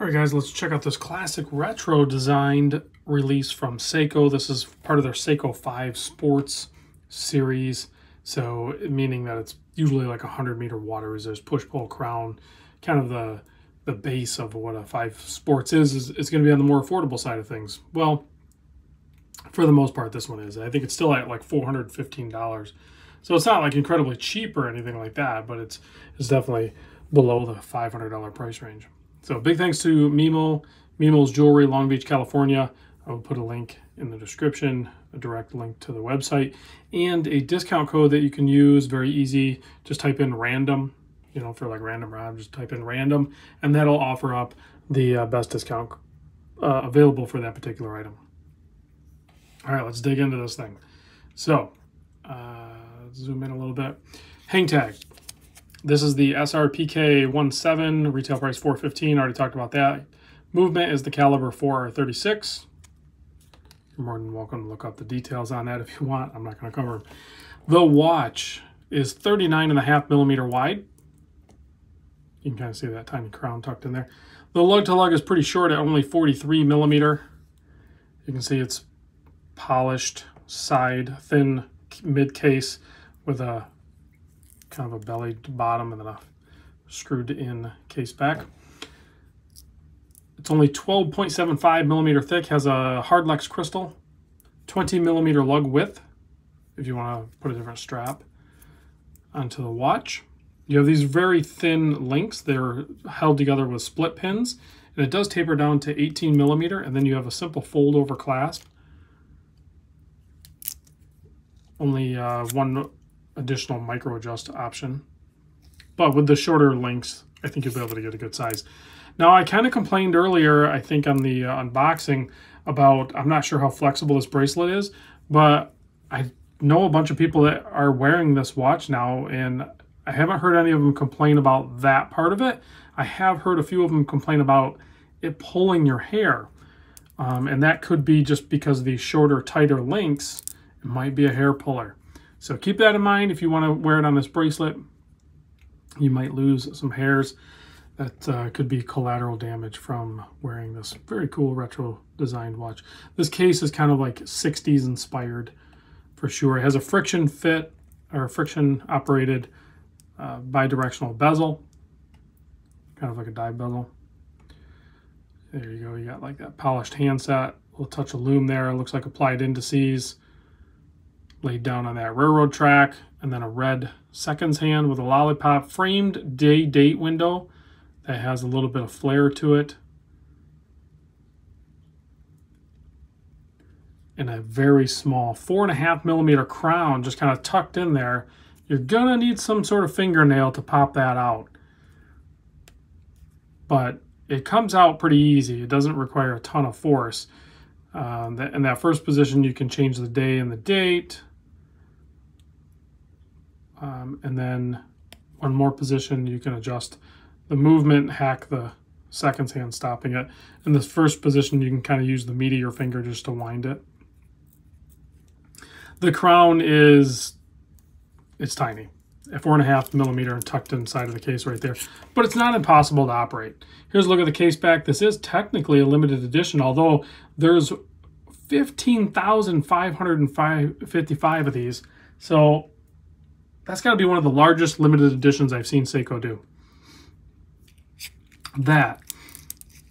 All right, guys, let's check out this classic retro designed release from Seiko. This is part of their Seiko 5 Sports series. So meaning that it's usually like 100-meter water resist, push-pull crown, kind of the base of what a 5 Sports is it's going to be on the more affordable side of things. Well, for the most part, this one is. I think it's still at like $415. So it's not like incredibly cheap or anything like that, but it's definitely below the $500 price range. So big thanks to Mimo, Mimo's Jewelry, Long Beach, California. I will put a link in the description, a direct link to the website, and a discount code that you can use. Very easy. Just type in random, you know, for like random Rob, just type in random, and that'll offer up the best discount available for that particular item. All right, let's dig into this thing. So, zoom in a little bit. Hang tag. This is the SRPK17, retail price $415. Already talked about that. Movement is the caliber 4R36. You're more than welcome to look up the details on that if you want. I'm not going to cover them. The watch is 39.5mm wide. You can kind of see that tiny crown tucked in there. The lug to lug is pretty short at only 43mm. You can see it's polished side, thin mid case with a kind of a bellied bottom and then a screwed in case back. It's only 12.75mm thick, has a hardlex crystal, 20mm lug width if you want to put a different strap onto the watch. You have these very thin links. They're held together with split pins, and it does taper down to 18mm, and then you have a simple fold over clasp. Only one additional micro adjust option, but with the shorter links I think you'll be able to get a good size. Now, I kind of complained earlier, I think on the unboxing, about I'm not sure how flexible this bracelet is, but I know a bunch of people that are wearing this watch now, and I haven't heard any of them complain about that part of it. I have heard a few of them complain about it pulling your hair, and that could be just because of these shorter, tighter links. It might be a hair puller. So keep that in mind if you want to wear it on this bracelet. You might lose some hairs. That could be collateral damage from wearing this very cool retro designed watch. This case is kind of like 60s inspired for sure. It has a friction fit or friction operated bidirectional bezel, kind of like a dive bezel. There you go. You got like that polished handset, a little touch of lume there. It looks like applied indices laid down on that railroad track, and then a red seconds hand with a lollipop framed date window that has a little bit of flare to it, and a very small 4.5mm crown just kind of tucked in there. You're gonna need some sort of fingernail to pop that out, but it comes out pretty easy. It doesn't require a ton of force. In that first position, you can change the day and the date. And then one more position, you can adjust the movement, hack the seconds hand, stopping it. In this first position, you can kind of use the meat of your finger just to wind it. The crown it's tiny, at 4.5mm and tucked inside of the case right there, but it's not impossible to operate. Here's a look at the case back. This is technically a limited edition, although there's 15,555 of these. So that's got to be one of the largest limited editions I've seen Seiko do. That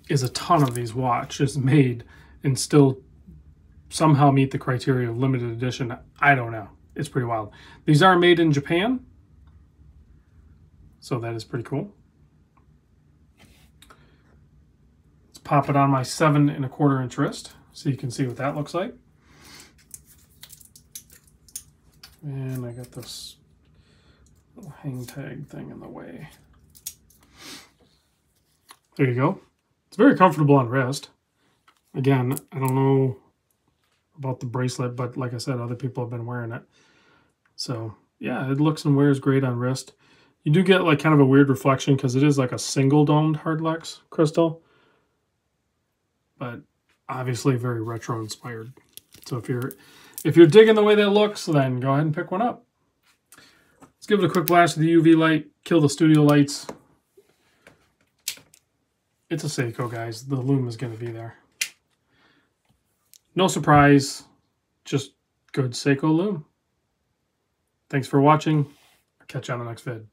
is a ton of these watches made and still somehow meet the criteria of limited edition. I don't know. It's pretty wild. These are made in Japan, so that is pretty cool. Let's pop it on my 7.25 inch wrist so you can see what that looks like. And I got this little hang tag thing in the way. There you go. It's very comfortable on wrist. Again, I don't know about the bracelet, but like I said, other people have been wearing it. So yeah, it looks and wears great on wrist. You do get like kind of a weird reflection because it is like a single domed hardlex crystal, but obviously very retro inspired. So if you're digging the way that looks, then go ahead and pick one up. Let's give it a quick blast of the UV light, kill the studio lights. It's a Seiko, guys. The loom is going to be there. No surprise, just good Seiko loom. Thanks for watching. I'll catch you on the next vid.